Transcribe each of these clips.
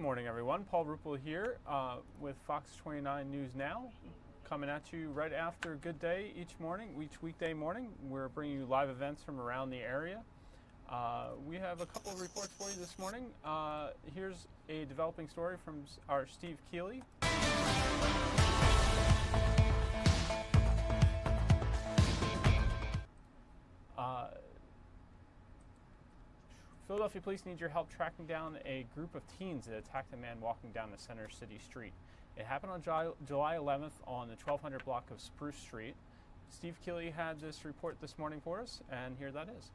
morning, everyone. Paul Ruppel here with Fox 29 News Now, coming at you right after Good Day each weekday morning. We're bringing you live events from around the area. We have a couple of reports for you this morning. Here's a developing story from our Steve Keeley. Philadelphia police need your help tracking down a group of teens that attacked a man walking down the Center City Street. It happened on July 11th on the 1200 block of Spruce Street. Steve Keeley had this report this morning for us, and here that is.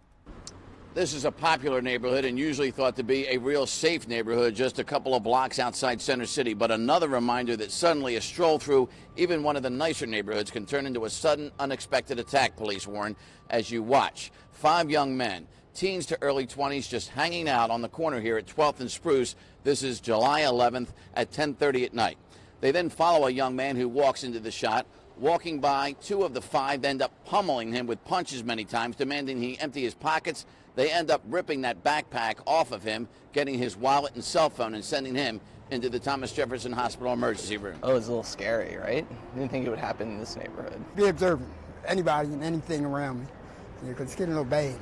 This is a popular neighborhood and usually thought to be a real safe neighborhood just a couple of blocks outside Center City. But another reminder that suddenly a stroll through even one of the nicer neighborhoods can turn into a sudden, unexpected attack, police warn, as you watch. 5 young men, teens to early 20s, just hanging out on the corner here at 12th and Spruce. This is July 11th at 10:30 at night. They then follow a young man who walks into the shot. Walking by, 2 of the 5 end up pummeling him with punches many times, demanding he empty his pockets. They end up ripping that backpack off of him, getting his wallet and cell phone, and sending him into the Thomas Jefferson Hospital emergency room. Oh, it's a little scary, right? I didn't think it would happen in this neighborhood. Be observant, anybody and anything around me, because it's getting a little bad.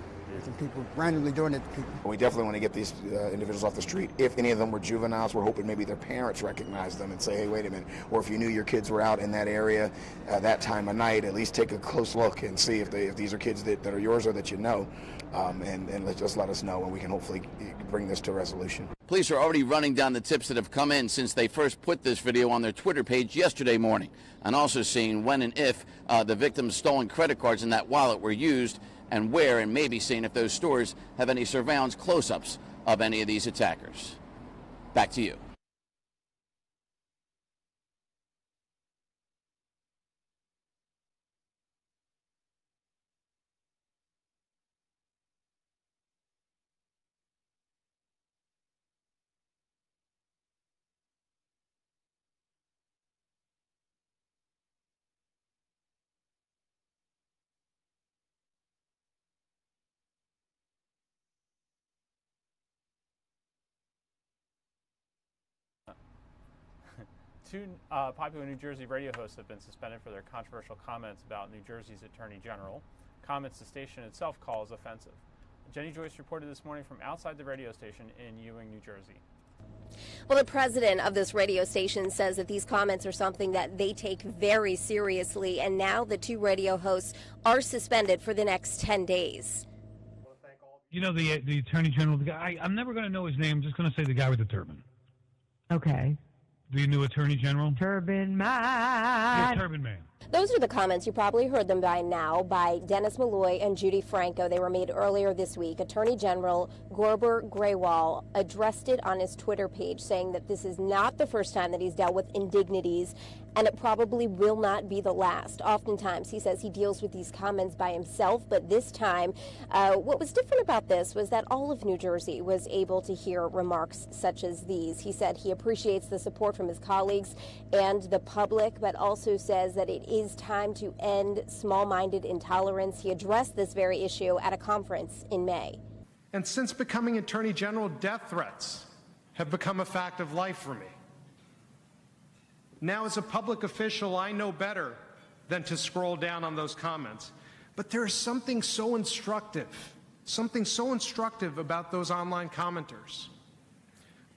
Some people randomly doing it to people. We definitely want to get these individuals off the street. If any of them were juveniles, we're hoping maybe their parents recognize them and say, hey, wait a minute. Or if you knew your kids were out in that area that time of night, at least take a close look and see if these are kids that are yours or that you know. And just let us know, and we can hopefully bring this to a resolution. Police are already running down the tips that have come in since they first put this video on their Twitter page yesterday morning, and also seeing when and if the victim's stolen credit cards in that wallet were used, and where, and maybe seeing if those stores have any surveillance close-ups of any of these attackers. Back to you. Two popular New Jersey radio hosts have been suspended for their controversial comments about New Jersey's Attorney General, comments the station itself calls offensive. Jenny Joyce reported this morning from outside the radio station in Ewing, New Jersey. Well, the president of this radio station says that these comments are something that they take very seriously, and now the 2 radio hosts are suspended for the next 10 days. You know, the Attorney General, the guy, I'm never going to know his name. I'm just going to say the guy with the turban. Okay. The new Attorney General? Turban Man. Yeah, Turban Man. Those are the comments, you probably heard them by now, by Dennis Malloy and Judy Franco. They were made earlier this week. Attorney General Gorbor Grewal addressed it on his Twitter page, saying that this is not the first time that he's dealt with indignities, and it probably will not be the last. Oftentimes, he says he deals with these comments by himself, but this time, what was different about this was that all of New Jersey was able to hear remarks such as these. He said he appreciates the support from his colleagues and the public, but also says that it is time to end small-minded intolerance. He addressed this very issue at a conference in May. And since becoming Attorney General, death threats have become a fact of life for me. Now, as a public official, I know better than to scroll down on those comments. But there is something so instructive about those online commenters.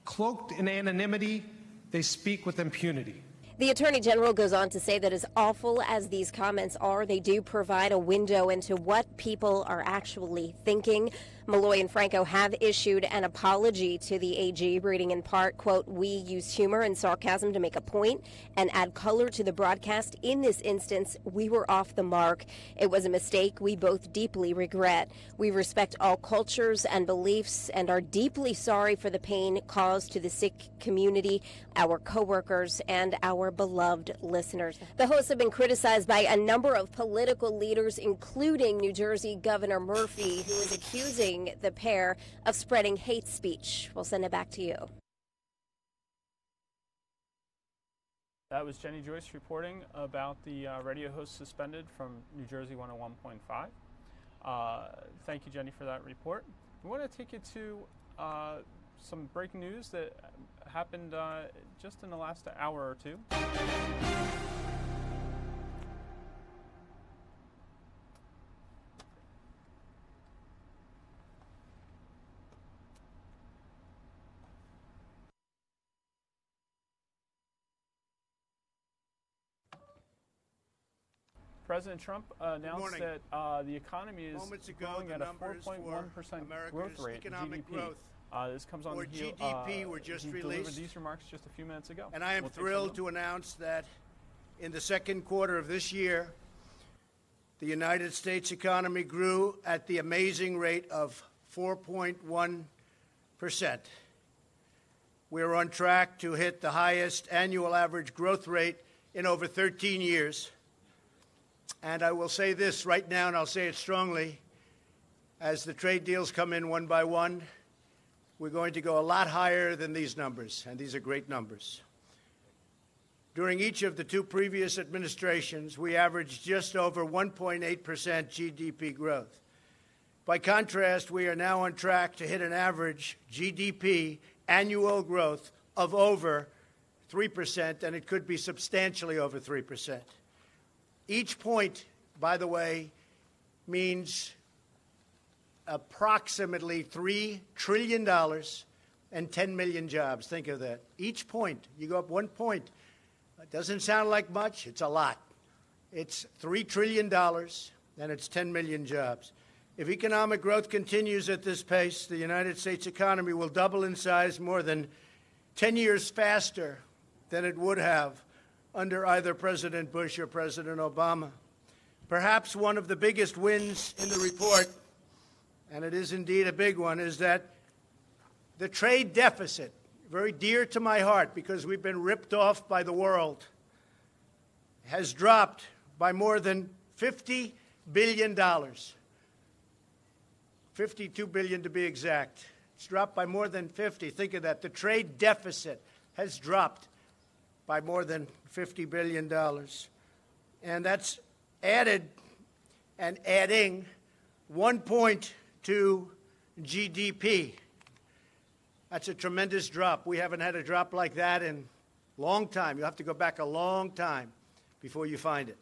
Cloaked in anonymity, they speak with impunity. The Attorney General goes on to say that as awful as these comments are, they do provide a window into what people are actually thinking. Malloy and Franco have issued an apology to the AG, reading in part, quote, "We use humor and sarcasm to make a point and add color to the broadcast. In this instance, we were off the mark. It was a mistake we both deeply regret. We respect all cultures and beliefs and are deeply sorry for the pain caused to the Sikh community, our coworkers, and our beloved listeners." The hosts have been criticized by a number of political leaders, including New Jersey Governor Murphy, who is accusing the pair of spreading hate speech. We'll send it back to you. That was Jenny Joyce reporting about the radio host suspended from New Jersey 101.5. Thank you, Jenny, for that report. We want to take you to some breaking news that happened just in the last hour or two. President Trump announced that the economy is growing at a 4.1% growth rate in GDP. This comes on the heel. GDP were just he released. delivered these remarks just a few minutes ago. And I am thrilled to announce that in the second quarter of this year, the United States economy grew at the amazing rate of 4.1%. We're on track to hit the highest annual average growth rate in over 13 years. And I will say this right now, and I'll say it strongly, as the trade deals come in one by one, we're going to go a lot higher than these numbers, and these are great numbers. During each of the two previous administrations, we averaged just over 1.8% GDP growth. By contrast, we are now on track to hit an average GDP annual growth of over 3%, and it could be substantially over 3%. Each point, by the way, means approximately $3 trillion and 10 million jobs. Think of that. Each point, you go up 1 point. It doesn't sound like much. It's a lot. It's $3 trillion, and it's 10 million jobs. If economic growth continues at this pace, the United States economy will double in size more than 10 years faster than it would have under either President Bush or President Obama. Perhaps one of the biggest wins in the report, and it is indeed a big one, is that the trade deficit, very dear to my heart because we've been ripped off by the world, has dropped by more than $50 billion. $52 billion to be exact. It's dropped by more than 50. Think of that. The trade deficit has dropped by more than $50 billion. And that's added and adding 1 point to GDP. That's a tremendous drop. We haven't had a drop like that in a long time. You have to go back a long time before you find it.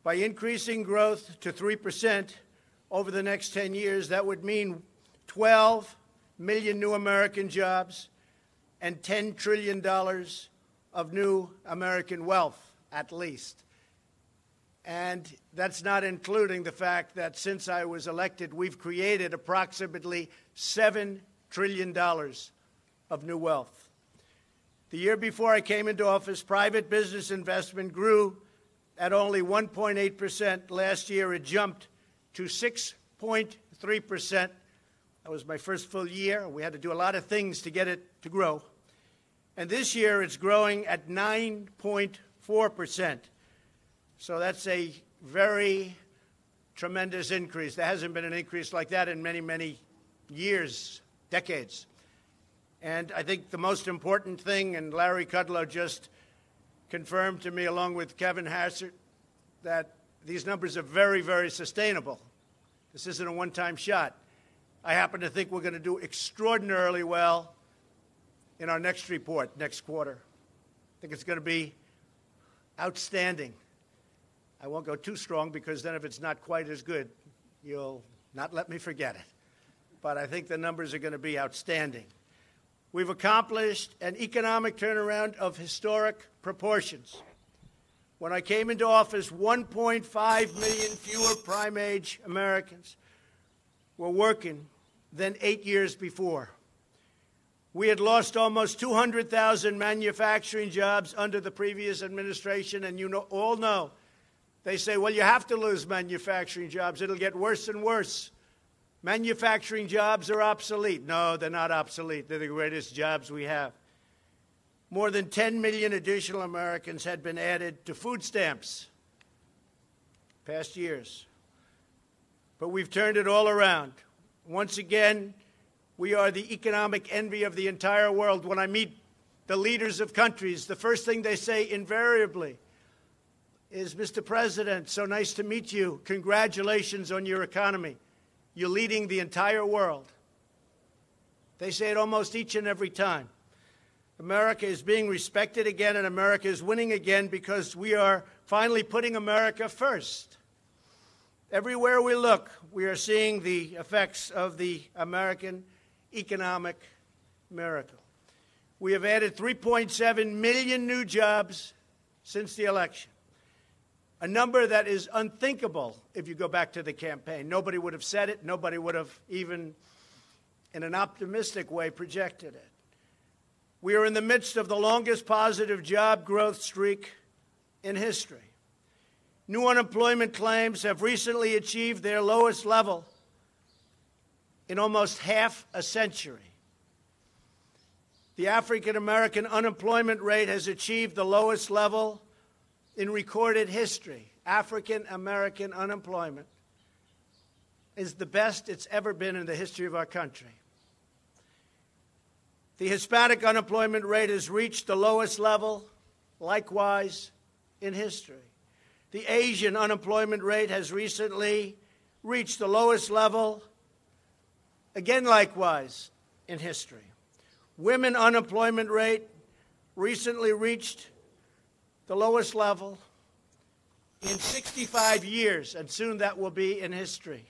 By increasing growth to 3% over the next 10 years, that would mean 12 million new American jobs and $10 trillion of new American wealth, at least. And that's not including the fact that since I was elected, we've created approximately $7 trillion of new wealth. The year before I came into office, private business investment grew at only 1.8%. Last year, it jumped to 6.3%. That was my first full year. We had to do a lot of things to get it to grow. And this year, it's growing at 9.4%. So that's a very tremendous increase. There hasn't been an increase like that in many, many years, decades. And I think the most important thing, and Larry Kudlow just confirmed to me along with Kevin Hassert, that these numbers are very, very sustainable. This isn't a one-time shot. I happen to think we're going to do extraordinarily well in our next report, next quarter. I think it's going to be outstanding. I won't go too strong because then if it's not quite as good, you'll not let me forget it. But I think the numbers are going to be outstanding. We've accomplished an economic turnaround of historic proportions. When I came into office, 1.5 million fewer prime-age Americans were working than 8 years before. We had lost almost 200,000 manufacturing jobs under the previous administration, and you all know, they say, well, you have to lose manufacturing jobs. It'll get worse and worse. Manufacturing jobs are obsolete. No, they're not obsolete. They're the greatest jobs we have. More than 10 million additional Americans had been added to food stamps past years. But we've turned it all around. Once again, we are the economic envy of the entire world. When I meet the leaders of countries, the first thing they say invariably is, Mr. President, so nice to meet you. Congratulations on your economy. You're leading the entire world. They say it almost each and every time. America is being respected again, and America is winning again because we are finally putting America first. Everywhere we look, we are seeing the effects of the American economic miracle. We have added 3.7 million new jobs since the election, a number that is unthinkable if you go back to the campaign. Nobody would have said it. Nobody would have even, in an optimistic way, projected it. We are in the midst of the longest positive job growth streak in history. New unemployment claims have recently achieved their lowest level in almost half a century. The African American unemployment rate has achieved the lowest level in recorded history. African American unemployment is the best it's ever been in the history of our country. The Hispanic unemployment rate has reached the lowest level, likewise, in history. The Asian unemployment rate has recently reached the lowest level, again, likewise, in history. Women unemployment rate recently reached the lowest level in 65 years, and soon that will be in history.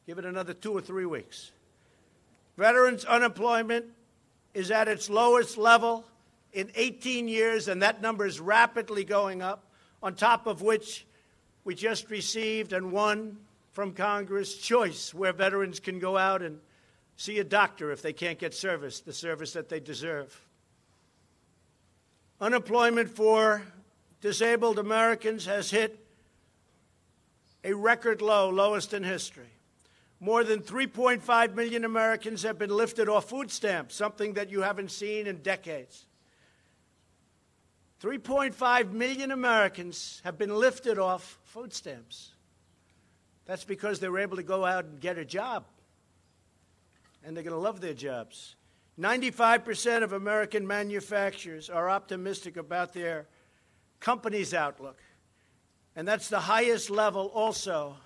Give it another 2 or 3 weeks. Veterans unemployment is at its lowest level in 18 years, and that number is rapidly going up, on top of which we just received and won from Congress choice, where veterans can go out and see a doctor if they can't get service, the service that they deserve. Unemployment for disabled Americans has hit a record low, lowest in history. More than 3.5 million Americans have been lifted off food stamps, something that you haven't seen in decades. 3.5 million Americans have been lifted off food stamps. That's because they were able to go out and get a job. And they're going to love their jobs. 95% of American manufacturers are optimistic about their company's outlook. And that's the highest level also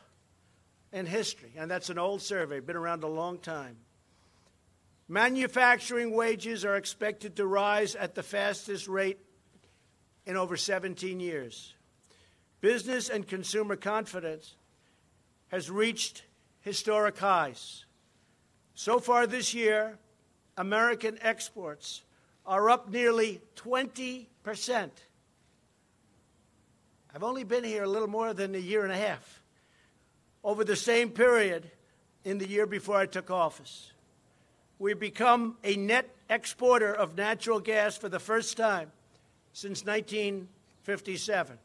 in history. And that's an old survey, been around a long time. Manufacturing wages are expected to rise at the fastest rate in over 17 years. Business and consumer confidence has reached historic highs. So far this year, American exports are up nearly 20%. I've only been here a little more than a year and a half. Over the same period in the year before I took office, we've become a net exporter of natural gas for the first time since 1957.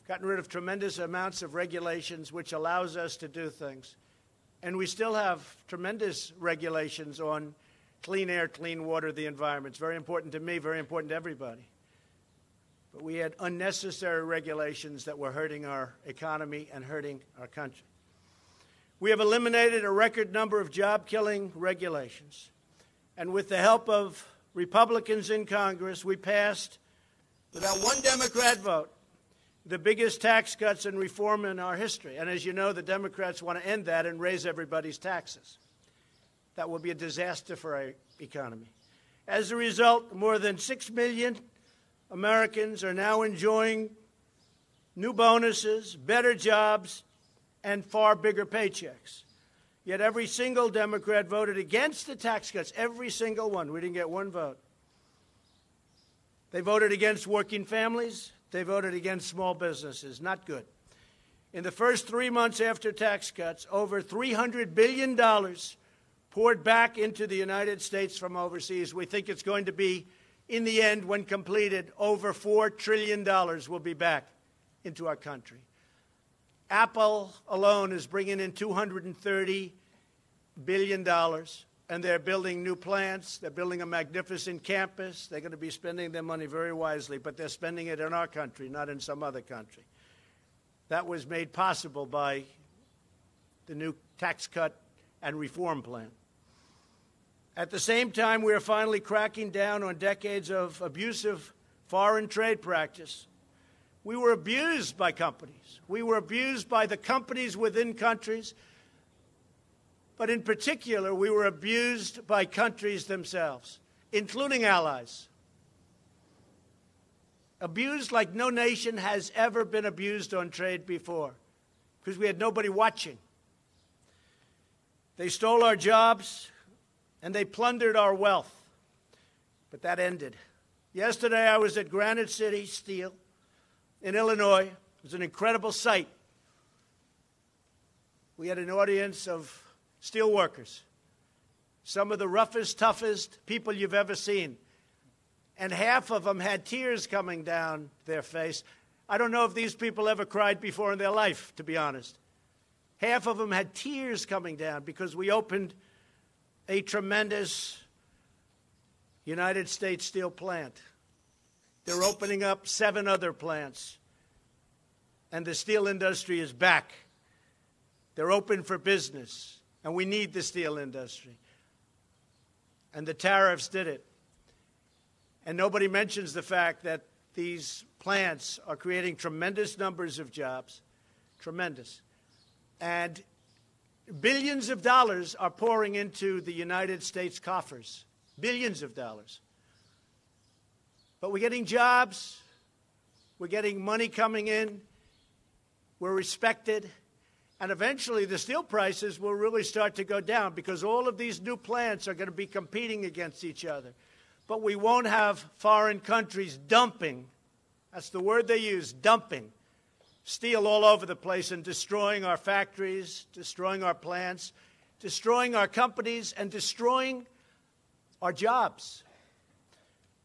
Gotten rid of tremendous amounts of regulations, which allows us to do things. And we still have tremendous regulations on clean air, clean water, the environment. It's very important to me, very important to everybody. But we had unnecessary regulations that were hurting our economy and hurting our country. We have eliminated a record number of job-killing regulations. And with the help of Republicans in Congress, we passed, without one Democrat vote, the biggest tax cuts and reform in our history. And as you know, the Democrats want to end that and raise everybody's taxes. That will be a disaster for our economy. As a result, more than 6 million Americans are now enjoying new bonuses, better jobs, and far bigger paychecks. Yet every single Democrat voted against the tax cuts, every single one. We didn't get one vote. They voted against working families. They voted against small businesses. Not good. In the first 3 months after tax cuts, over $300 billion poured back into the United States from overseas. We think it's going to be, in the end, when completed, over $4 trillion will be back into our country. Apple alone is bringing in $230 billion, and they're building new plants. They're building a magnificent campus. They're going to be spending their money very wisely, but they're spending it in our country, not in some other country. That was made possible by the new tax cut and reform plan. At the same time, we are finally cracking down on decades of abusive foreign trade practice. We were abused by companies. We were abused by the companies within countries But in particular, we were abused by countries themselves, including allies. Abused like no nation has ever been abused on trade before, because we had nobody watching. They stole our jobs, and they plundered our wealth. But that ended. Yesterday, I was at Granite City Steel in Illinois. It was an incredible sight. We had an audience of steel workers, some of the roughest, toughest people you've ever seen. And half of them had tears coming down their face. I don't know if these people ever cried before in their life, to be honest. Half of them had tears coming down because we opened a tremendous United States Steel plant. They're opening up 7 other plants, and the steel industry is back. They're open for business, and we need the steel industry. And the tariffs did it. And nobody mentions the fact that these plants are creating tremendous numbers of jobs, tremendous. And billions of dollars are pouring into the United States coffers, billions of dollars. But we're getting jobs, we're getting money coming in, we're respected, and eventually the steel prices will really start to go down because all of these new plants are going to be competing against each other. But we won't have foreign countries dumping, that's the word they use, dumping, steel all over the place and destroying our factories, destroying our plants, destroying our companies, and destroying our jobs.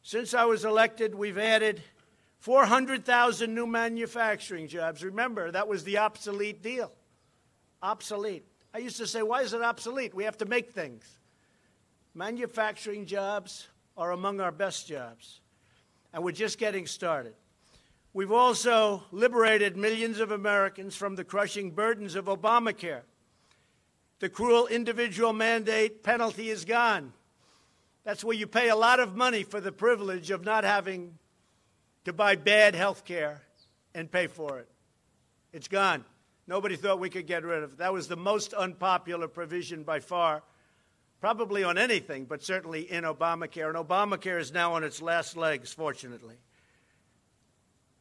Since I was elected, we've added 400,000 new manufacturing jobs. Remember, that was the obsolete deal. Obsolete. I used to say, why is it obsolete? We have to make things. Manufacturing jobs are among our best jobs, and we're just getting started. We've also liberated millions of Americans from the crushing burdens of Obamacare. The cruel individual mandate penalty is gone. That's where you pay a lot of money for the privilege of not having to buy bad health care and pay for it. It's gone. Nobody thought we could get rid of it. That was the most unpopular provision by far, probably on anything, but certainly in Obamacare. And Obamacare is now on its last legs, fortunately.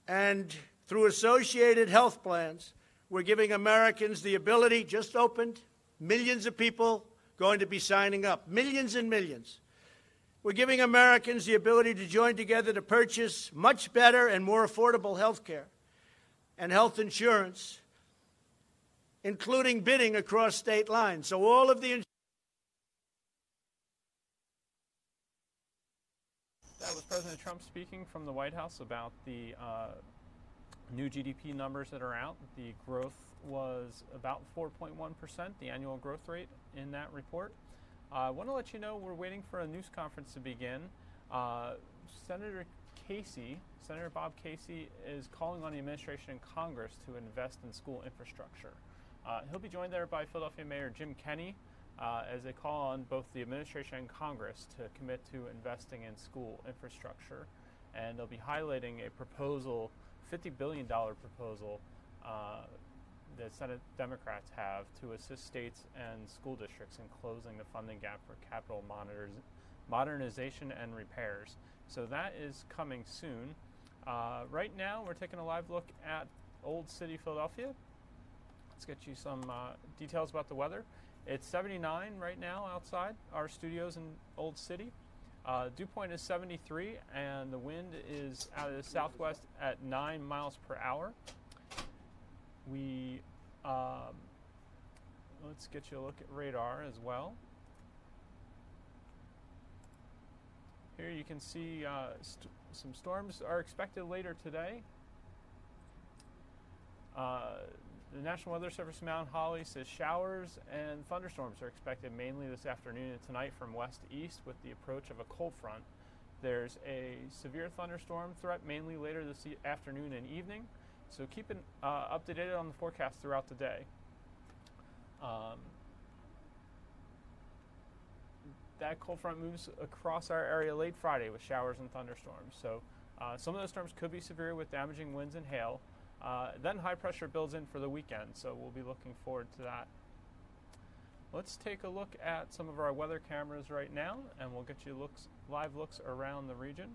And through associated health plans, we're giving Americans the ability, just opened, millions of people going to be signing up, millions and millions. We're giving Americans the ability to join together to purchase much better and more affordable health care and health insurance, including bidding across state lines. So all of the That was President Trump speaking from the White House about the new GDP numbers that are out. The growth was about 4.1%, the annual growth rate in that report. I want to let you know we're waiting for a news conference to begin. Senator Bob Casey, is calling on the administration and Congress to invest in school infrastructure. He'll be joined there by Philadelphia Mayor Jim Kenney as they call on both the administration and Congress to commit to investing in school infrastructure. And they'll be highlighting a proposal, $50 billion proposal that Senate Democrats have to assist states and school districts in closing the funding gap for capital modernization and repairs. So that is coming soon. Right now, we're taking a live look at Old City, Philadelphia. Let's get you some details about the weather. It's 79 right now outside our studios in Old City. Dew point is 73, and the wind is out of the southwest at 9 miles per hour. Let's get you a look at radar as well. Here you can see some storms are expected later today. The National Weather Service Mount Holly says showers and thunderstorms are expected mainly this afternoon and tonight from west to east with the approach of a cold front. There's a severe thunderstorm threat mainly later this afternoon and evening, so keep up to date on the forecast throughout the day. That cold front moves across our area late Friday with showers and thunderstorms. So some of those storms could be severe with damaging winds and hail. Then high pressure builds in for the weekend, so we'll be looking forward to that. Let's take a look at some of our weather cameras right now, and we'll get you live looks around the region.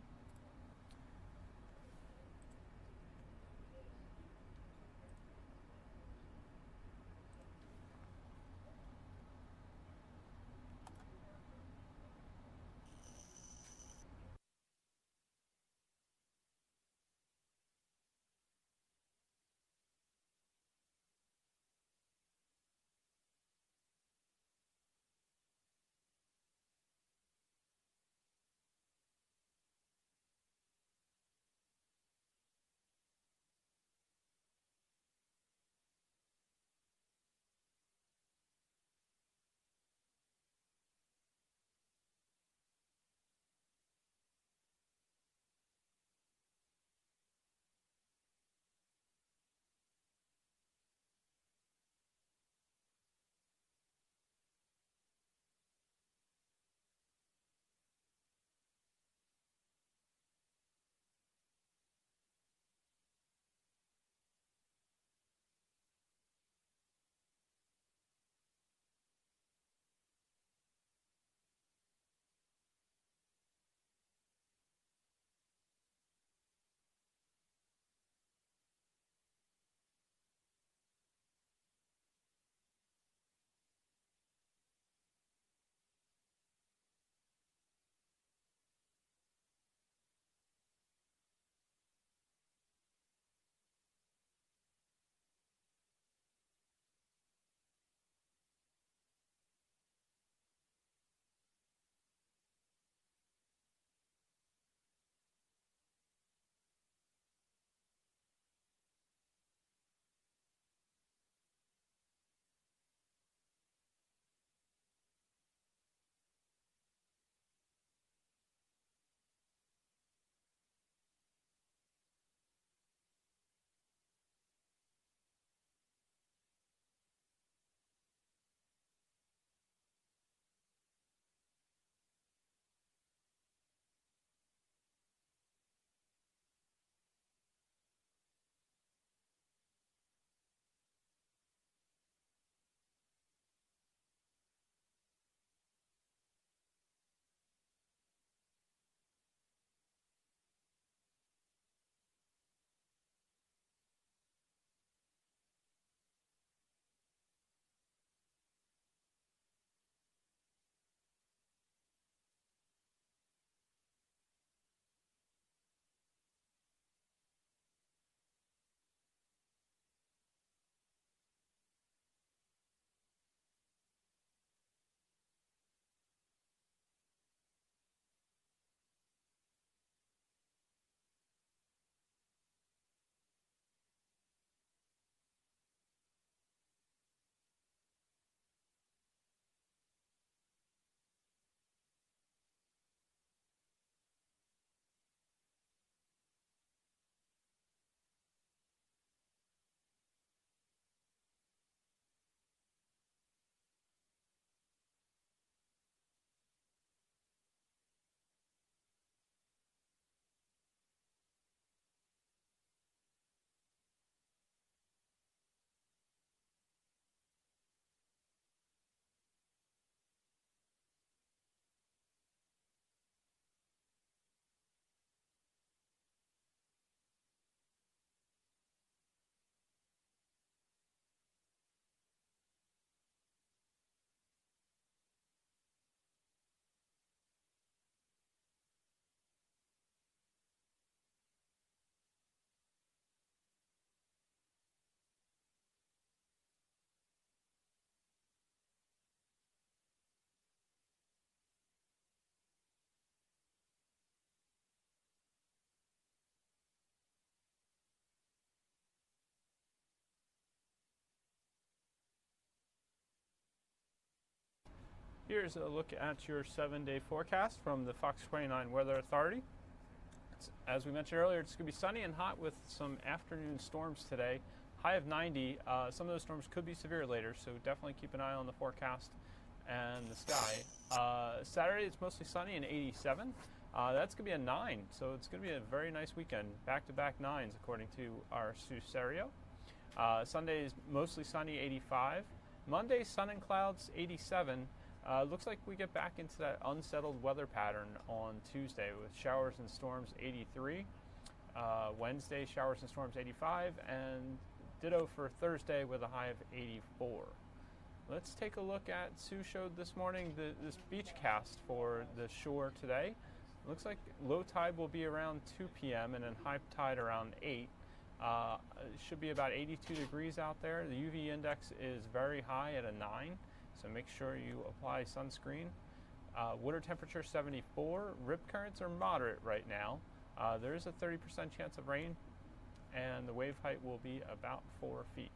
Here's a look at your 7-day forecast from the Fox 29 Weather Authority. As we mentioned earlier, it's going to be sunny and hot with some afternoon storms today. High of 90. Some of those storms could be severe later, so definitely keep an eye on the forecast and the sky. Saturday, it's mostly sunny and 87. That's going to be a 9, so it's going to be a very nice weekend. Back-to-back 9s, according to our Susario. Sunday is mostly sunny, 85. Monday, sun and clouds, 87. Looks like we get back into that unsettled weather pattern on Tuesday with showers and storms, 83. Wednesday, showers and storms, 85. And ditto for Thursday with a high of 84. Let's take a look at, Sue showed this morning this beach cast for the shore today. Looks like low tide will be around 2 p.m. and then high tide around 8. It should be about 82 degrees out there. The UV index is very high at a 9, so make sure you apply sunscreen. Water temperature 74. Rip currents are moderate right now. There is a 30% chance of rain, and the wave height will be about 4 feet.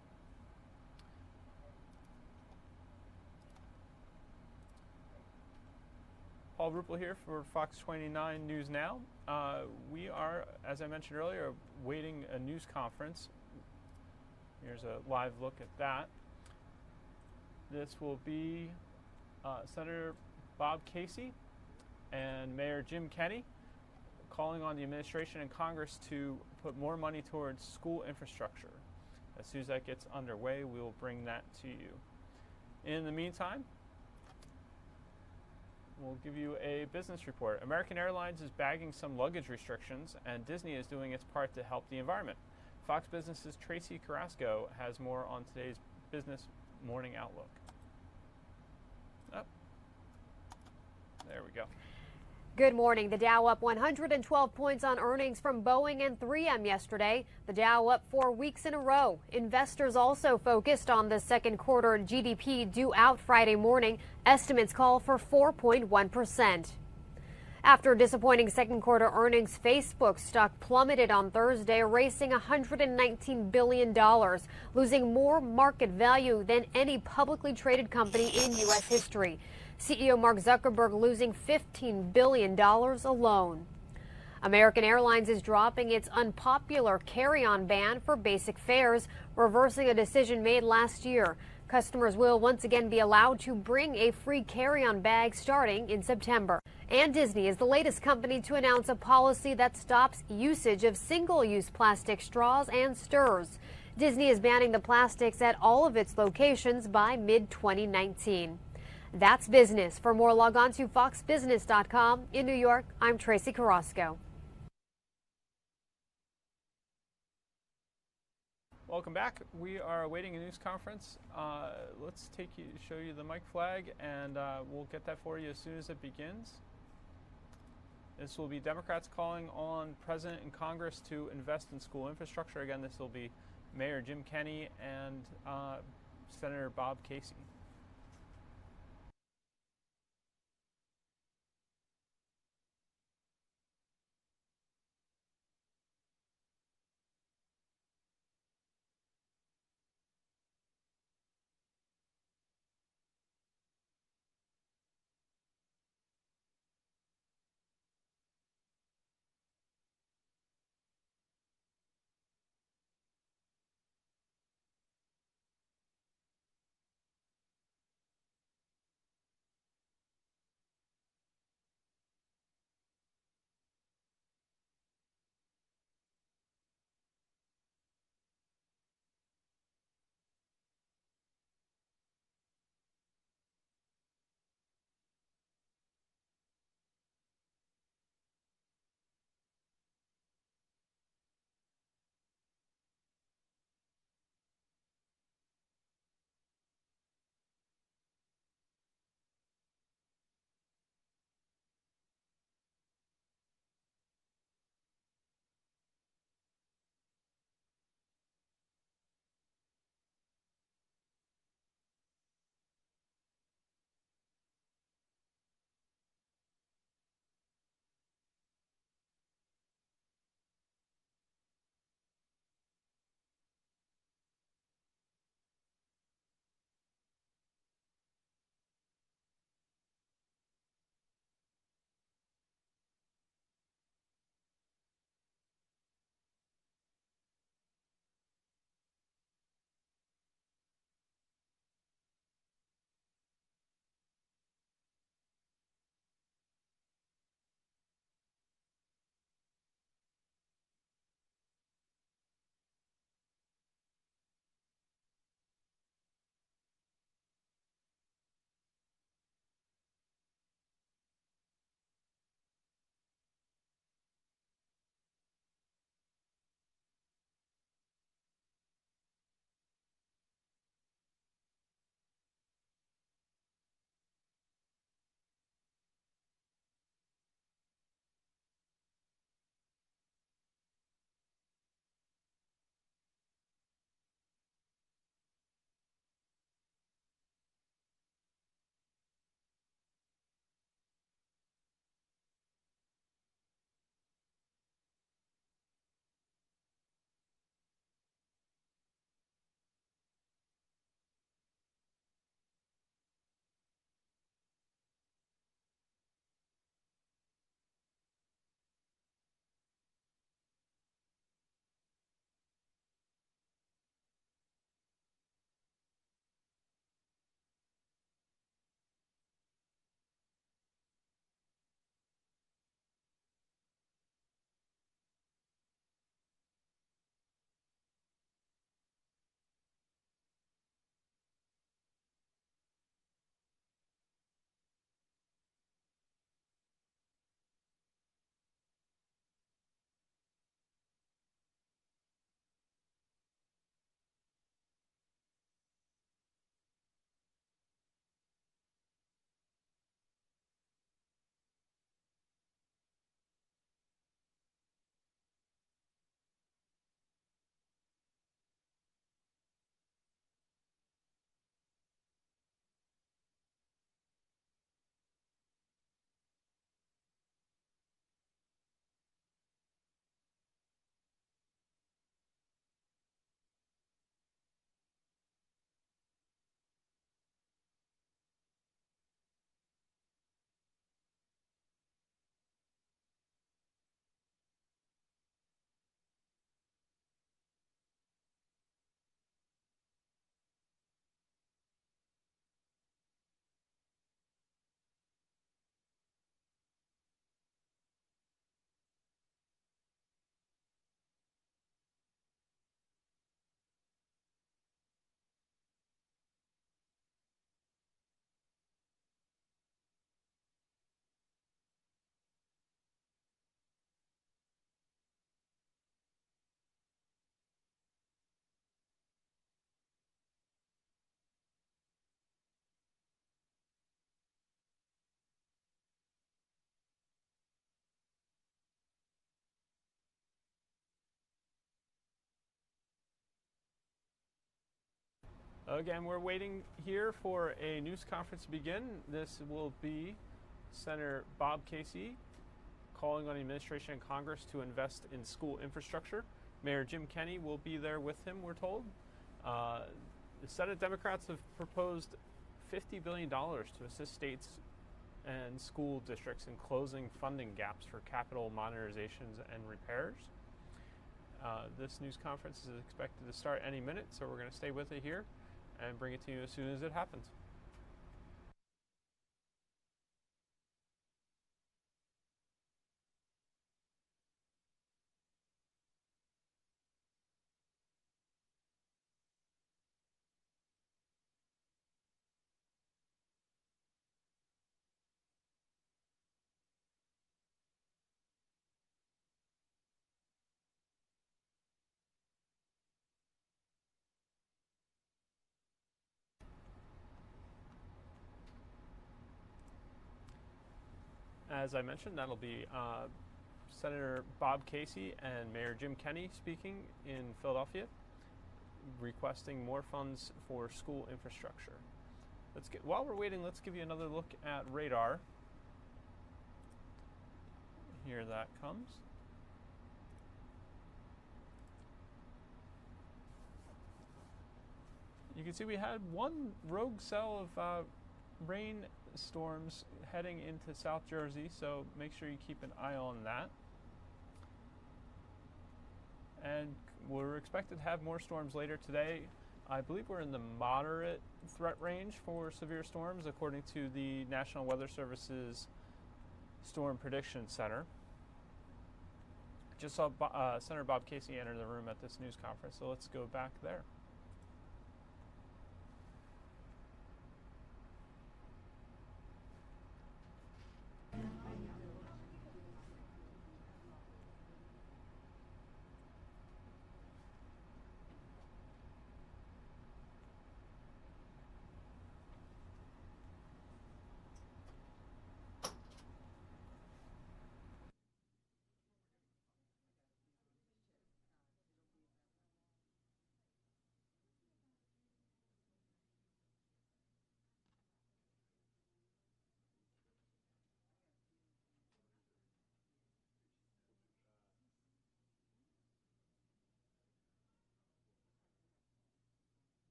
Paul Ruppel here for Fox 29 News Now. We are, as I mentioned earlier, waiting a news conference. Here's a live look at that. This will be Senator Bob Casey and Mayor Jim Kenney calling on the administration and Congress to put more money towards school infrastructure. As soon as that gets underway, we will bring that to you. In the meantime, we'll give you a business report. American Airlines is bagging some luggage restrictions, and Disney is doing its part to help the environment. Fox Business's Tracy Carrasco has more on today's Business Morning Outlook. Oh, there we go. Good morning. The Dow up 112 points on earnings from Boeing and 3M yesterday. The Dow up 4 weeks in a row. Investors also focused on the second quarter GDP due out Friday morning. Estimates call for 4.1%. After disappointing second quarter earnings, Facebook stock plummeted on Thursday, erasing $119 billion, losing more market value than any publicly traded company in U.S. history. CEO Mark Zuckerberg losing $15 billion alone. American Airlines is dropping its unpopular carry-on ban for basic fares, reversing a decision made last year. Customers will once again be allowed to bring a free carry-on bag starting in September. And Disney is the latest company to announce a policy that stops usage of single-use plastic straws and stirrers. Disney is banning the plastics at all of its locations by mid-2019. That's business. For more, log on to foxbusiness.com. In New York, I'm Tracy Carrasco. Welcome back. We are awaiting a news conference. Let's show you the mic flag, and we'll get that for you as soon as it begins. This will be Democrats calling on President and Congress to invest in school infrastructure. Again, this will be Mayor Jim Kenney and Senator Bob Casey. Again, we're waiting here for a news conference to begin. This will be Senator Bob Casey calling on the administration and Congress to invest in school infrastructure. Mayor Jim Kenney will be there with him, we're told. The Senate Democrats have proposed $50 billion to assist states and school districts in closing funding gaps for capital modernizations and repairs. This news conference is expected to start any minute, so we're going to stay with it here and bring it to you as soon as it happens. As I mentioned, that'll be Senator Bob Casey and Mayor Jim Kenney speaking in Philadelphia, requesting more funds for school infrastructure. While we're waiting, let's give you another look at radar. Here that comes. You can see we had one rogue cell of rain storms heading into South Jersey, so make sure you keep an eye on that. And we're expected to have more storms later today. I believe we're in the moderate threat range for severe storms, according to the National Weather Service's Storm Prediction Center. Just saw Senator Bob Casey enter the room at this news conference, so let's go back there.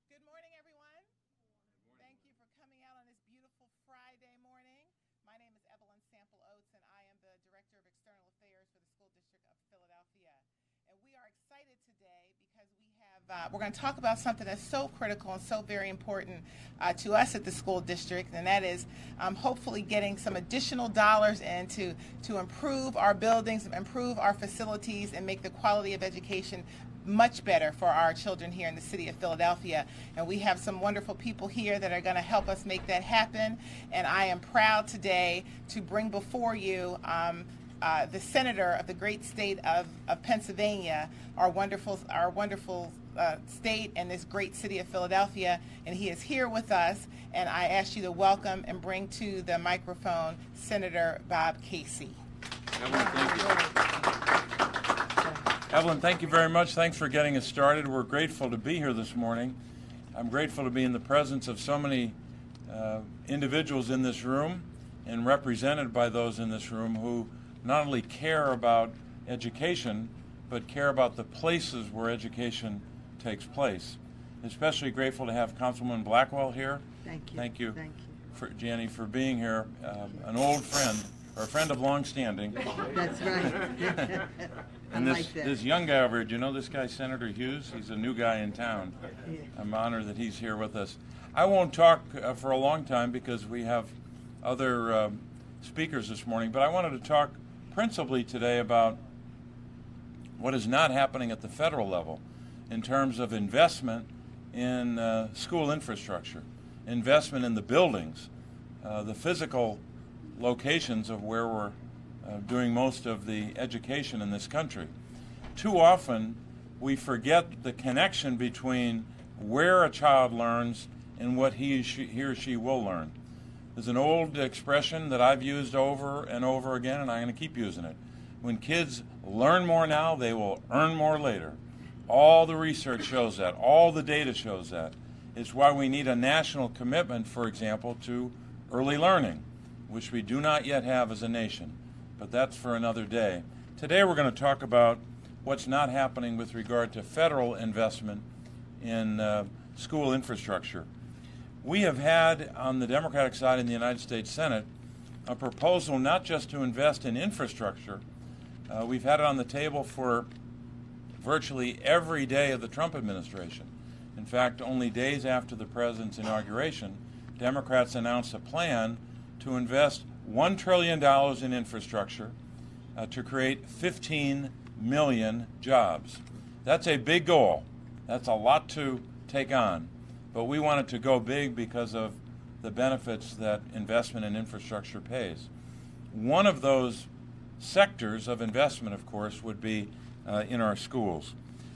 Good morning, everyone. Thank you for coming out on this beautiful Friday morning. My name is Evelyn Sample Oates, and I am the Director of External Affairs for the School District of Philadelphia. And we are excited today because we're going to talk about something that's so critical and so very important to us at the school district, and that is hopefully getting some additional dollars in to improve our buildings, improve our facilities, and make the quality of education much better for our children here in the city of Philadelphia. And we have some wonderful people here that are going to help us make that happen. And I am proud today to bring before you the senator of the great state of Pennsylvania, our wonderful state and this great city of Philadelphia. And he is here with us. And I ask you to welcome and bring to the microphone Senator Bob Casey. Evelyn, thank you. Evelyn, thank you very much. Thanks for getting us started. We're grateful to be here this morning. I'm grateful to be in the presence of so many individuals in this room and represented by those in this room who not only care about education, but care about the places where education takes place. Especially grateful to have Councilwoman Blackwell here. Thank you. Thank you, Thank you. Janny, for being here. An old friend, or a friend of long standing. That's right. And this young guy over here, do you know this guy, Senator Hughes? He's a new guy in town. Yeah. I'm honored that he's here with us. I won't talk for a long time because we have other speakers this morning, but I wanted to talk principally today about what is not happening at the federal level in terms of investment in school infrastructure, investment in the buildings, the physical locations of where we're doing most of the education in this country. Too often, we forget the connection between where a child learns and what he or she will learn. There's an old expression that I've used over and over again, and I'm going to keep using it. When kids learn more now, they will earn more later. All the research shows that. All the data shows that. It's why we need a national commitment, for example, to early learning, which we do not yet have as a nation. But that's for another day. Today we're going to talk about what's not happening with regard to federal investment in school infrastructure. We have had on the Democratic side in the United States Senate a proposal not just to invest in infrastructure. We've had it on the table for virtually every day of the Trump administration. In fact, only days after the president's inauguration, Democrats announced a plan to invest $1 trillion in infrastructure to create 15 million jobs. That's a big goal. That's a lot to take on. But we wanted to go big because of the benefits that investment in infrastructure pays. One of those sectors of investment, of course, would be in our schools.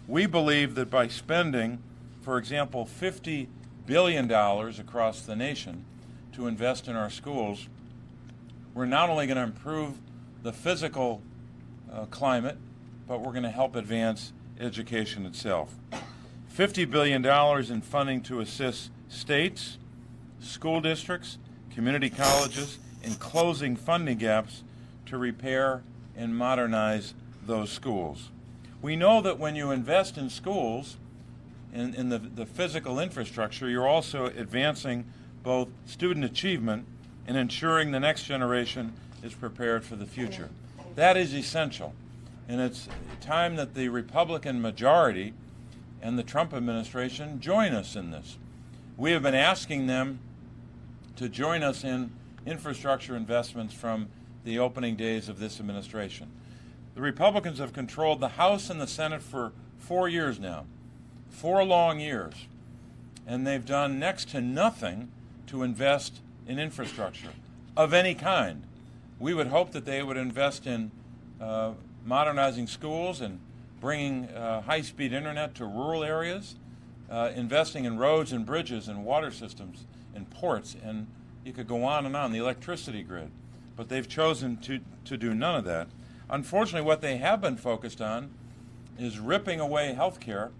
We believe that by spending, for example, $50 billion across the nation to invest in our schools, we're not only going to improve the physical climate, but we're going to help advance education itself. $50 billion in funding to assist states, school districts, community colleges in closing funding gaps to repair and modernize those schools. We know that when you invest in schools, in the physical infrastructure, you're also advancing both student achievement and ensuring the next generation is prepared for the future. That is essential. And it's time that the Republican majority and the Trump administration join us in this. We have been asking them to join us in infrastructure investments from the opening days of this administration. The Republicans have controlled the House and the Senate for 4 years now, 4 long years, and they've done next to nothing to invest in infrastructure of any kind. We would hope that they would invest in modernizing schools and bringing high-speed internet to rural areas, investing in roads and bridges and water systems and ports, and you could go on and on, the electricity grid. But they've chosen to do none of that. Unfortunately, what they have been focused on is ripping away health care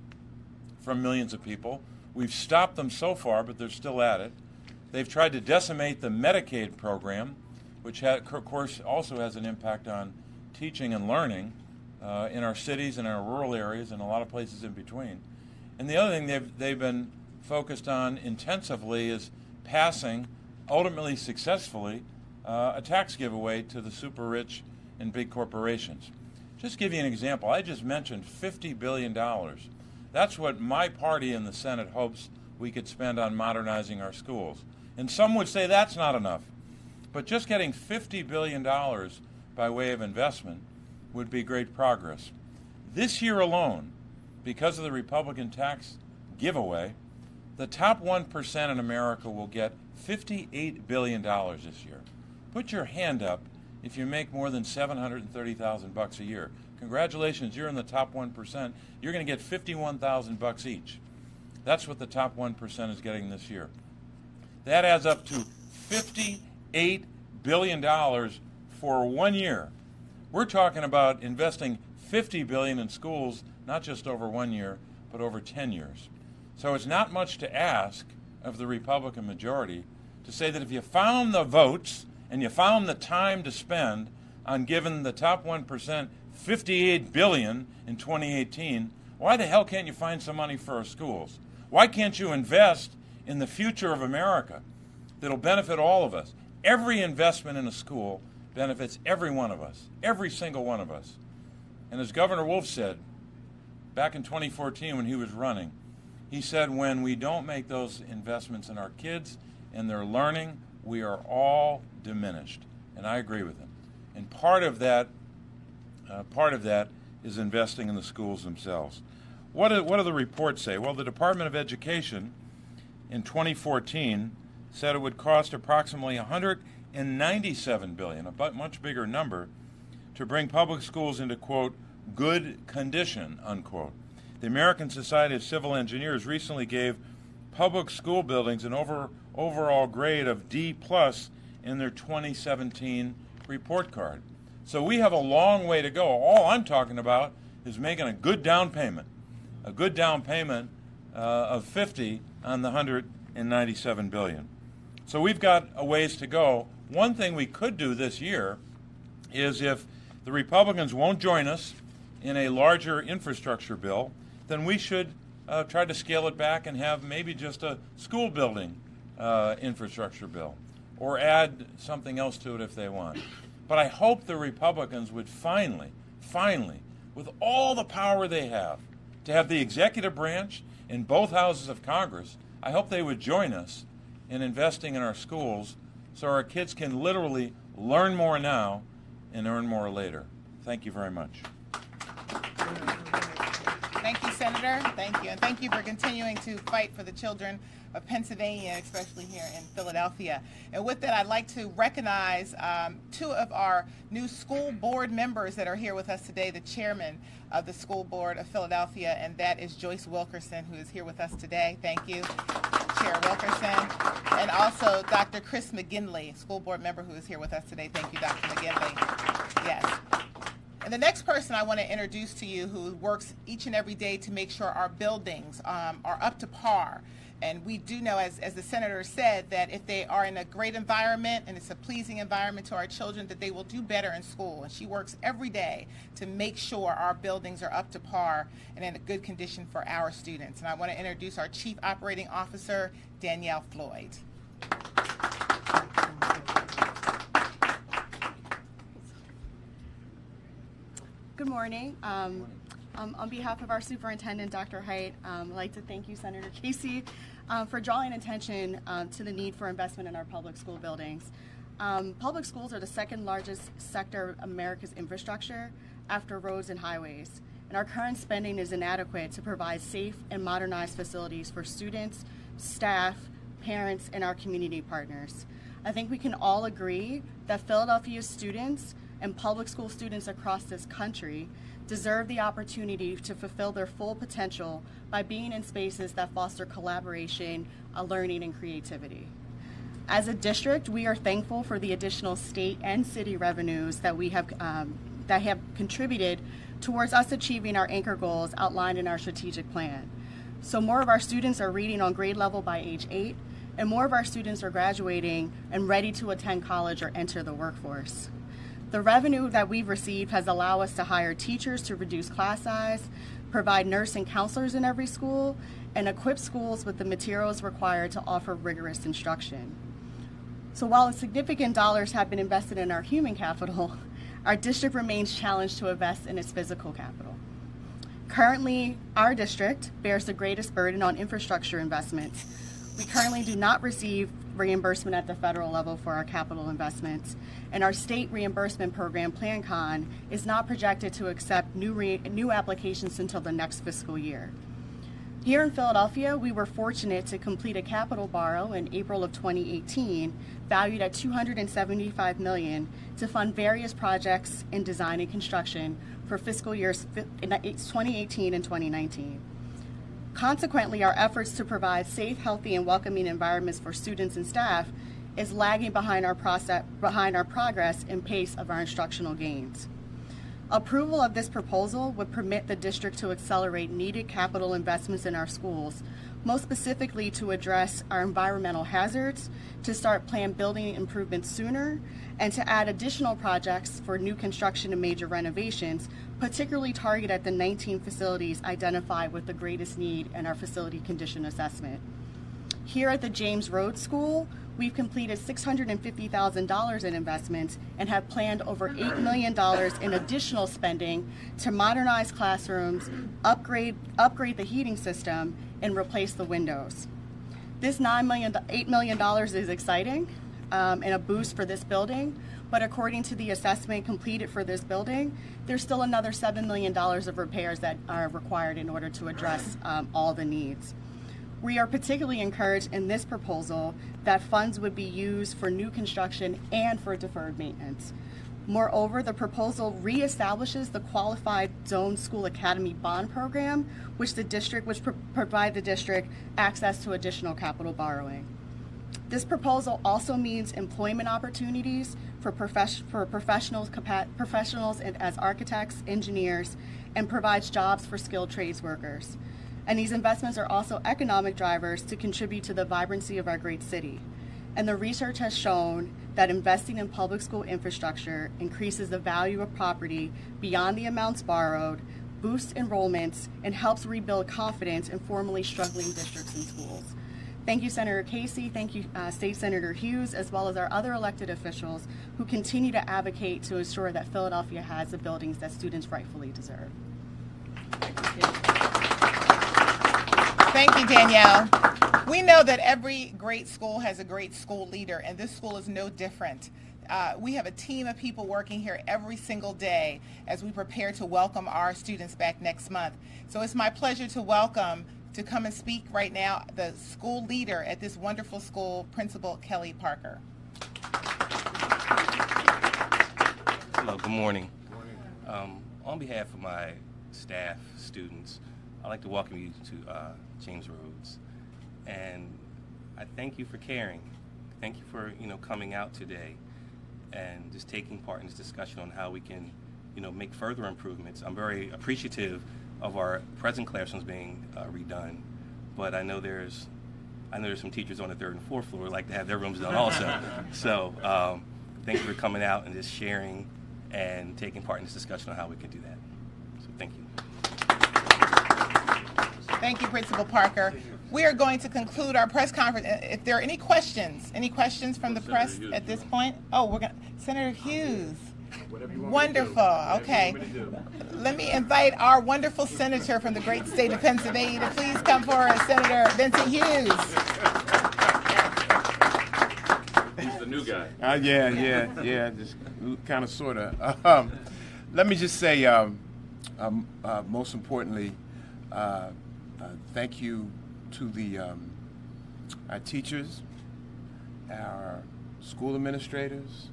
from millions of people. We've stopped them so far, but they're still at it. They've tried to decimate the Medicaid program, which of course also has an impact on teaching and learning in our cities and our rural areas and a lot of places in between. And the other thing they've been focused on intensively is passing, ultimately successfully, a tax giveaway to the super rich and big corporations. Just give you an example. I just mentioned $50 billion. That's what my party in the Senate hopes we could spend on modernizing our schools. And some would say that's not enough. But just getting $50 billion by way of investment would be great progress. This year alone, because of the Republican tax giveaway, the top 1% in America will get $58 billion this year. Put your hand up if you make more than $730,000 a year. Congratulations, you're in the top 1%. You're going to get $51,000 each. That's what the top 1% is getting this year. That adds up to $58 billion for 1 year. We're talking about investing $50 billion in schools, not just over 1 year, but over 10 years. So it's not much to ask of the Republican majority to say that if you found the votes and you found the time to spend on giving the top 1% $58 billion in 2018. Why the hell can't you find some money for our schools? Why can't you invest in the future of America that'll benefit all of us? Every investment in a school benefits every one of us, every single one of us. And as Governor Wolf said back in 2014 when he was running, he said, when we don't make those investments in our kids and their learning, we are all diminished. And I agree with him. And part of that is investing in the schools themselves. What do the reports say? Well, the Department of Education in 2014 said it would cost approximately $197 billion, a much bigger number, to bring public schools into, quote, good condition, unquote. The American Society of Civil Engineers recently gave public school buildings an overall grade of D+ in their 2017 report card. So we have a long way to go. All I'm talking about is making a good down payment of $50 on the $197 billion. So we've got a ways to go. One thing we could do this year is, if the Republicans won't join us in a larger infrastructure bill, then we should try to scale it back and have maybe just a school building infrastructure bill, or add something else to it if they want. But I hope the Republicans would finally, with all the power they have, to have the executive branch in both houses of Congress, I hope they would join us in investing in our schools so our kids can literally learn more now and earn more later. Thank you very much. Thank you, Senator. Thank you. And thank you for continuing to fight for the children of Pennsylvania, especially here in Philadelphia. And with that, I'd like to recognize two of our new school board members that are here with us today, the chairman of the School Board of Philadelphia, and that is Joyce Wilkerson, who is here with us today. Thank you, Chair Wilkerson. And also Dr. Chris McGinley, school board member, who is here with us today. Thank you, Dr. McGinley. Yes. And the next person I want to introduce to you, who works each and every day to make sure our buildings are up to par. And we do know, as the senator said, that if they are in a great environment and it's a pleasing environment to our children, that they will do better in school. And she works every day to make sure our buildings are up to par and in a good condition for our students. And I want to introduce our Chief Operating Officer, Danielle Floyd. Good morning. On behalf of our superintendent, Dr. Hite, I'd like to thank you, Senator Casey, for drawing attention to the need for investment in our public school buildings. Public schools are the second largest sector of America's infrastructure after roads and highways, and our current spending is inadequate to provide safe and modernized facilities for students, staff, parents, and our community partners. I think we can all agree that Philadelphia students and public school students across this country deserve the opportunity to fulfill their full potential by being in spaces that foster collaboration, learning, and creativity. As a district, we are thankful for the additional state and city revenues that have contributed towards us achieving our anchor goals outlined in our strategic plan. So more of our students are reading on grade level by age 8, and more of our students are graduating and ready to attend college or enter the workforce. The revenue that we've received has allowed us to hire teachers to reduce class size, provide nurse and counselors in every school, and equip schools with the materials required to offer rigorous instruction. So while significant dollars have been invested in our human capital, our district remains challenged to invest in its physical capital. Currently, our district bears the greatest burden on infrastructure investments. We currently do not receive reimbursement at the federal level for our capital investments, and our state reimbursement program, PlanCon, is not projected to accept new applications until the next fiscal year. Here in Philadelphia, we were fortunate to complete a capital borrow in April of 2018, valued at $275 million, to fund various projects in design and construction for fiscal years 2018 and 2019. Consequently, our efforts to provide safe, healthy, and welcoming environments for students and staff is lagging behind our progress and pace of our instructional gains. Approval of this proposal would permit the district to accelerate needed capital investments in our schools, most specifically to address our environmental hazards, to start planned building improvements sooner, and to add additional projects for new construction and major renovations particularly targeted at the 19 facilities identified with the greatest need in our facility condition assessment. Here at the James Rhodes School, we've completed $650,000 in investments and have planned over $8 million in additional spending to modernize classrooms, upgrade the heating system, and replace the windows. This $8 million is exciting and a boost for this building, but according to the assessment completed for this building, there's still another $7 million of repairs that are required in order to address all the needs. We are particularly encouraged in this proposal that funds would be used for new construction and for deferred maintenance. Moreover, the proposal reestablishes the Qualified Zone School Academy Bond Program, which provide the district access to additional capital borrowing. This proposal also means employment opportunities for professionals and as architects, engineers, and provides jobs for skilled trades workers. And these investments are also economic drivers to contribute to the vibrancy of our great city. And the research has shown that investing in public school infrastructure increases the value of property beyond the amounts borrowed, boosts enrollments, and helps rebuild confidence in formerly struggling districts and schools. Thank you, Senator Casey. Thank you, State Senator Hughes, as well as our other elected officials who continue to advocate to ensure that Philadelphia has the buildings that students rightfully deserve. Thank you, Danielle. We know that every great school has a great school leader, and this school is no different. We have a team of people working here every single day as we prepare to welcome our students back next month. So it's my pleasure to come and speak right now, the school leader at this wonderful school, Principal Kelly Parker. Hello, good morning. On behalf of my staff, students, I'd like to welcome you to James Rhodes, and I thank you for caring. Thank you for coming out today and just taking part in this discussion on how we can make further improvements. I'm very appreciative of our present classrooms being redone, but I know there's some teachers on the 3rd and 4th floor who like to have their rooms done also. So thank you for coming out and just sharing and taking part in this discussion on how we can do that. So thank you. Thank you, Principal Parker. We are going to conclude our press conference. If there are any questions from the press at this point? Oh, Senator Hughes. Wonderful. Okay. Let me invite our wonderful senator from the great state of Pennsylvania to please come forward, Senator Vincent Hughes. He's the new guy. Yeah. Just kind of, sort of. Let me just say, most importantly, thank you to our teachers, our school administrators,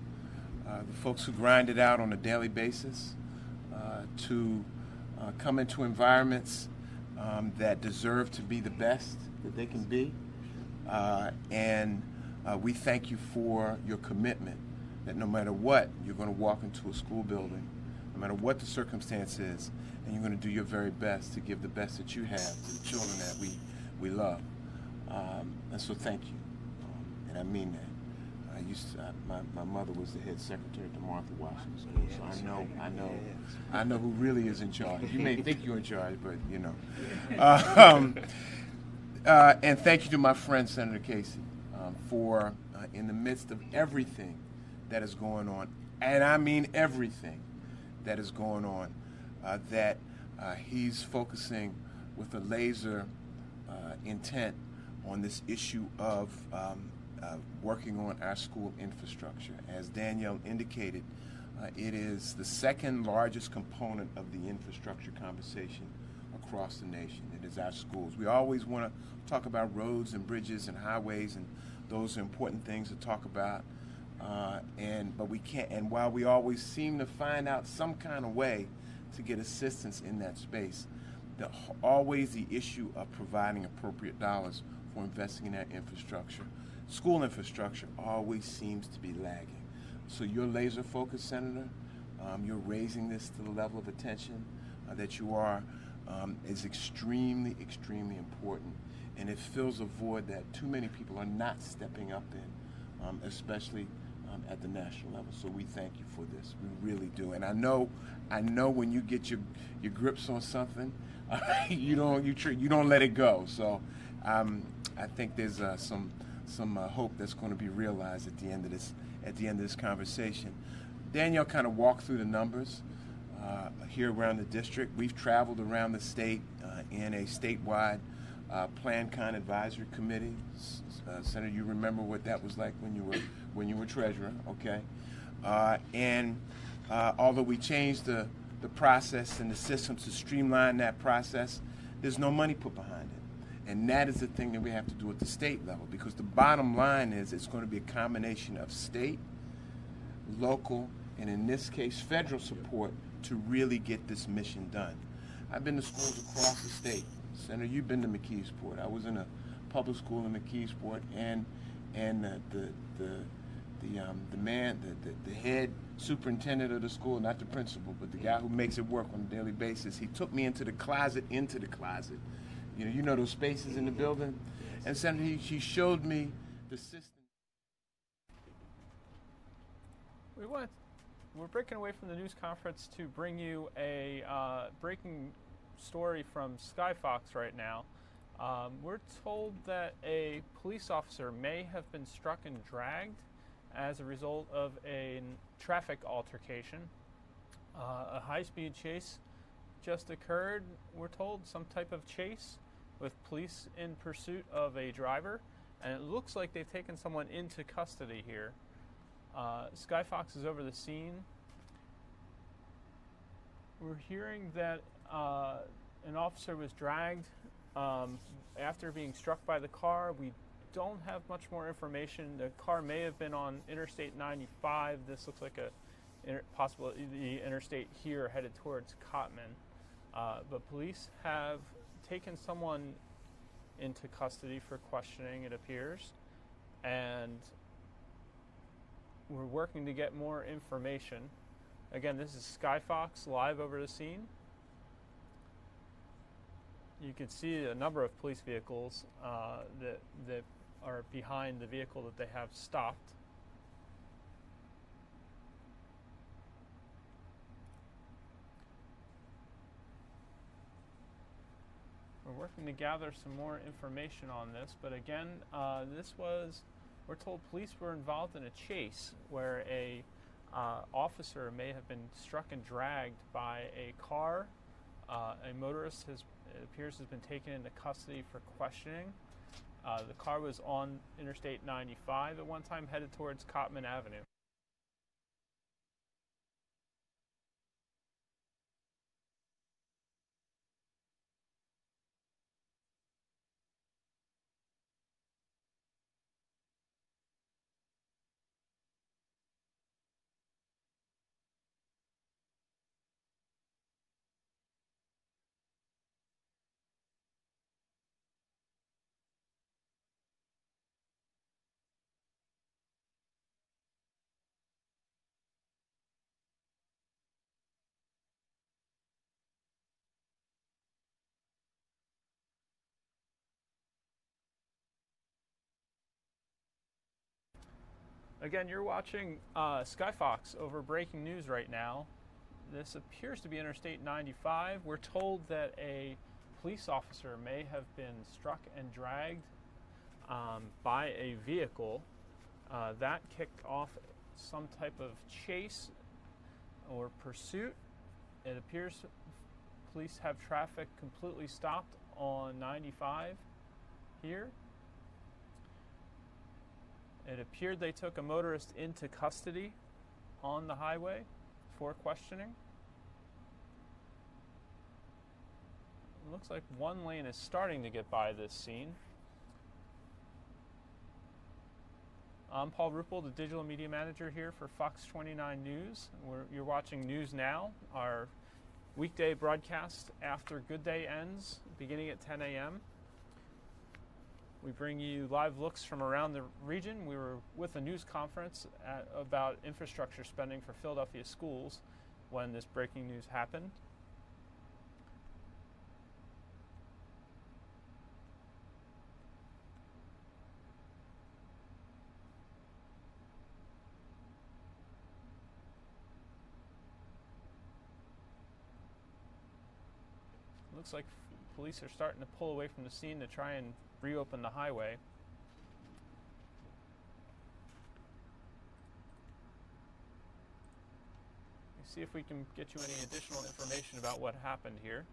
the folks who grind it out on a daily basis to come into environments that deserve to be the best that they can be. And we thank you for your commitment that no matter what, you're going to walk into a school building, no matter what the circumstance is, and you're going to do your very best to give the best that you have to the children that we love. And so thank you. And I mean that. My mother was the head secretary at the Martha Washington School, so I know who really is in charge. You may think you're in charge, but you know. And thank you to my friend Senator Casey for, in the midst of everything that is going on, and I mean everything that is going on, that he's focusing with a laser intent on this issue of working on our school infrastructure. As Danielle indicated, it is the second largest component of the infrastructure conversation across the nation. It is our schools. We always want to talk about roads and bridges and highways, and those are important things to talk about. But we can't. And while we always seem to find out some kind of way to get assistance in that space, always the issue of providing appropriate dollars for investing in that infrastructure. School infrastructure always seems to be lagging. So you're laser focused, Senator. You're raising this to the level of attention that you are is extremely, extremely important. And it fills a void that too many people are not stepping up in, especially at the national level. So we thank you for this. We really do. And I know when you get your grips on something, you don't let it go. So I think there's some hope that's going to be realized at the end of this conversation. Danielle kind of walked through the numbers here around the district. We've traveled around the state in a statewide PlanCon advisory committee. Senator, you remember what that was like when you were treasurer, okay? And although we changed the process and the systems to streamline that process, there's no money put behind it. And that is the thing that we have to do at the state level, because the bottom line is it's going to be a combination of state, local, and in this case, federal support to really get this mission done. I've been to schools across the state. Senator, you've been to McKeesport. I was in a public school in McKeesport, and the head superintendent of the school, not the principal, but the guy who makes it work on a daily basis, he took me into the closet. You know those spaces in the building? And Senator, he showed me the system. We're breaking away from the news conference to bring you a breaking story from Skyfox right now. We're told that a police officer may have been struck and dragged as a result of a traffic altercation. A high-speed chase just occurred, we're told, some type of chase with police in pursuit of a driver, and it looks like they've taken someone into custody here. Skyfox is over the scene. We're hearing that an officer was dragged after being struck by the car. We don't have much more information. The car may have been on Interstate 95. This looks like possibly the interstate here headed towards Cottman. But police have taken someone into custody for questioning, it appears, and we're working to get more information. Again, this is Skyfox live over the scene. You can see a number of police vehicles that are behind the vehicle that they have stopped. We're working to gather some more information on this, but again, we're told police were involved in a chase where a officer may have been struck and dragged by a car. A motorist it appears has been taken into custody for questioning. The car was on Interstate 95 at one time, headed towards Cottman Avenue. Again, you're watching Skyfox over breaking news right now. This appears to be Interstate 95. We're told that a police officer may have been struck and dragged by a vehicle. That kicked off some type of chase or pursuit. It appears police have traffic completely stopped on 95 here. It appeared they took a motorist into custody on the highway for questioning. It looks like one lane is starting to get by this scene. I'm Paul Ruppel, the Digital Media Manager here for Fox 29 News. You're watching News Now, our weekday broadcast after Good Day ends, beginning at 10 a.m. We bring you live looks from around the region. We were with a news conference about infrastructure spending for Philadelphia schools when this breaking news happened. Looks like police are starting to pull away from the scene to try and reopen the highway. Let's see if we can get you any additional information about what happened here.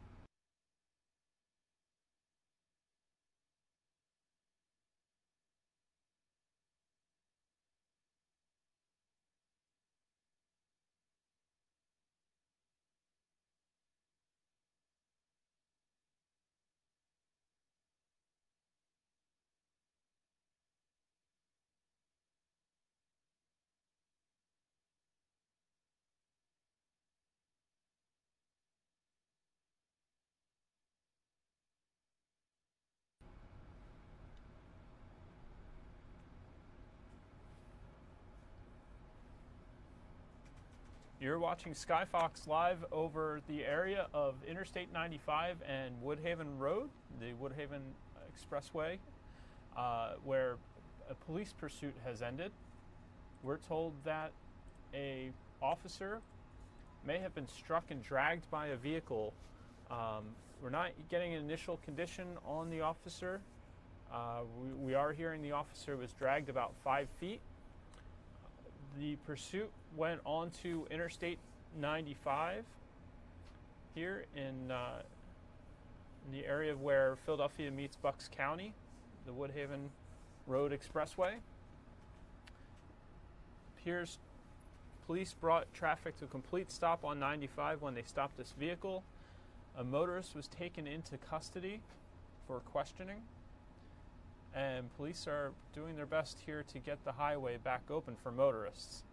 You're watching Skyfox live over the area of Interstate 95 and Woodhaven Road, the Woodhaven Expressway, where a police pursuit has ended. We're told that a officer may have been struck and dragged by a vehicle. We're not getting an initial condition on the officer. We are hearing the officer was dragged about 5 feet. The pursuit went on to Interstate 95 here in the area where Philadelphia meets Bucks County, the Woodhaven Road Expressway. Pierce police brought traffic to a complete stop on 95 when they stopped this vehicle. A motorist was taken into custody for questioning, and police are doing their best here to get the highway back open for motorists.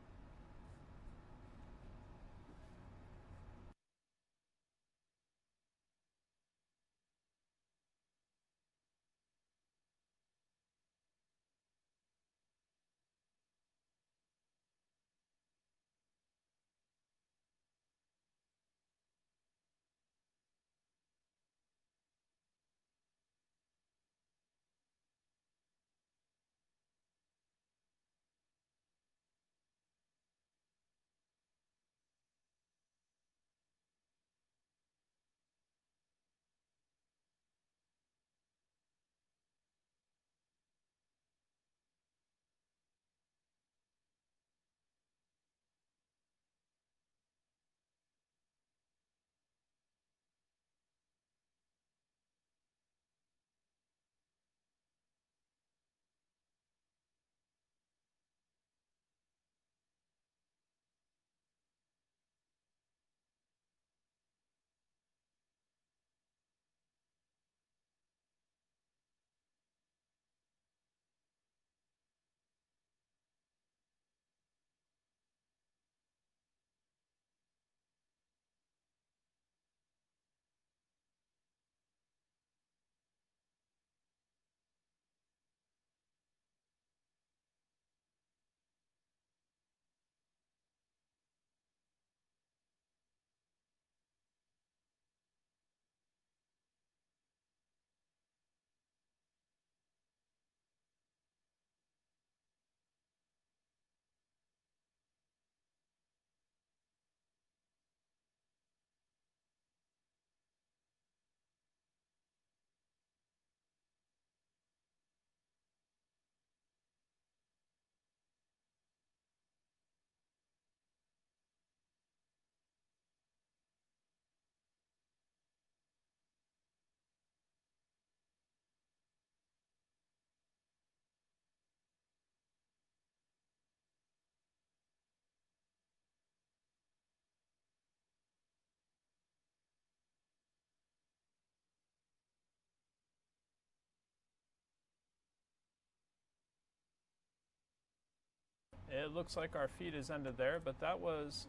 It looks like our feed has ended there, but that was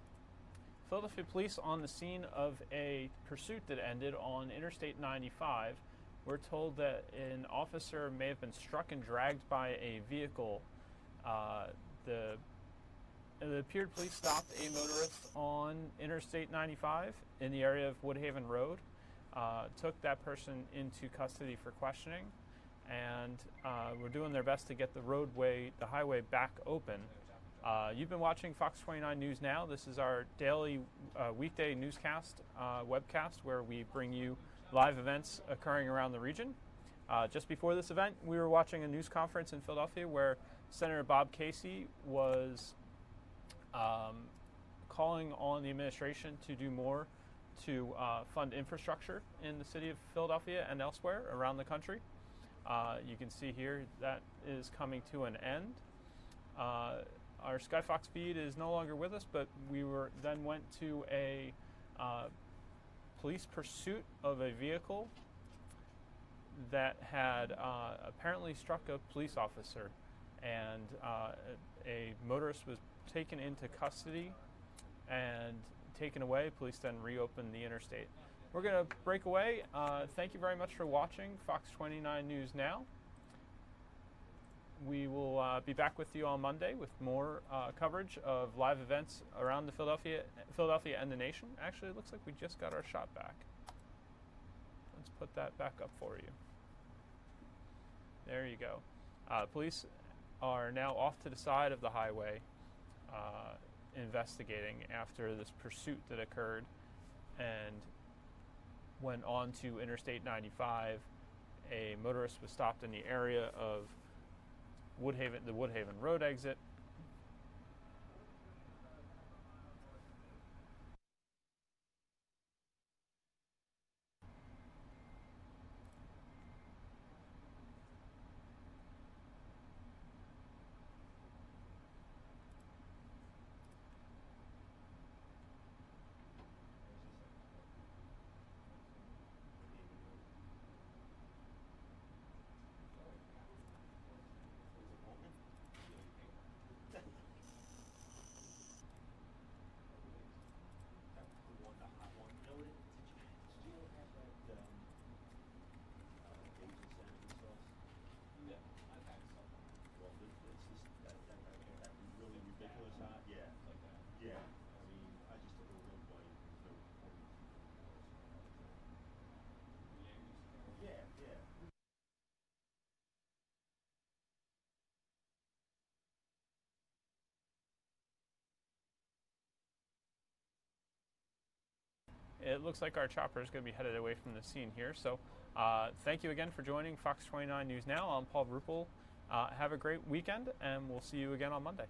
Philadelphia police on the scene of a pursuit that ended on Interstate 95. We're told that an officer may have been struck and dragged by a vehicle. It appeared police stopped a motorist on Interstate 95 in the area of Woodhaven Road, took that person into custody for questioning, and we're doing their best to get the highway back open. You've been watching Fox 29 News Now. This is our daily weekday newscast webcast where we bring you live events occurring around the region. Just before this event, we were watching a news conference in Philadelphia where Senator Bob Casey was calling on the administration to do more to fund infrastructure in the city of Philadelphia and elsewhere around the country. You can see here that is coming to an end. Our Skyfox feed is no longer with us, but we then went to a police pursuit of a vehicle that had apparently struck a police officer, and a motorist was taken into custody and taken away. Police then reopened the interstate. We're going to break away. Thank you very much for watching Fox 29 News Now. We will be back with you on Monday with more coverage of live events around the Philadelphia and the nation. Actually, it looks like we just got our shot back. Let's put that back up for you. There you go. Police are now off to the side of the highway investigating after this pursuit that occurred, and went on to Interstate 95. A motorist was stopped in the area of the Woodhaven Road exit. It looks like our chopper is going to be headed away from the scene here. So thank you again for joining Fox 29 News Now. I'm Paul Ruppel. Have a great weekend, and we'll see you again on Monday.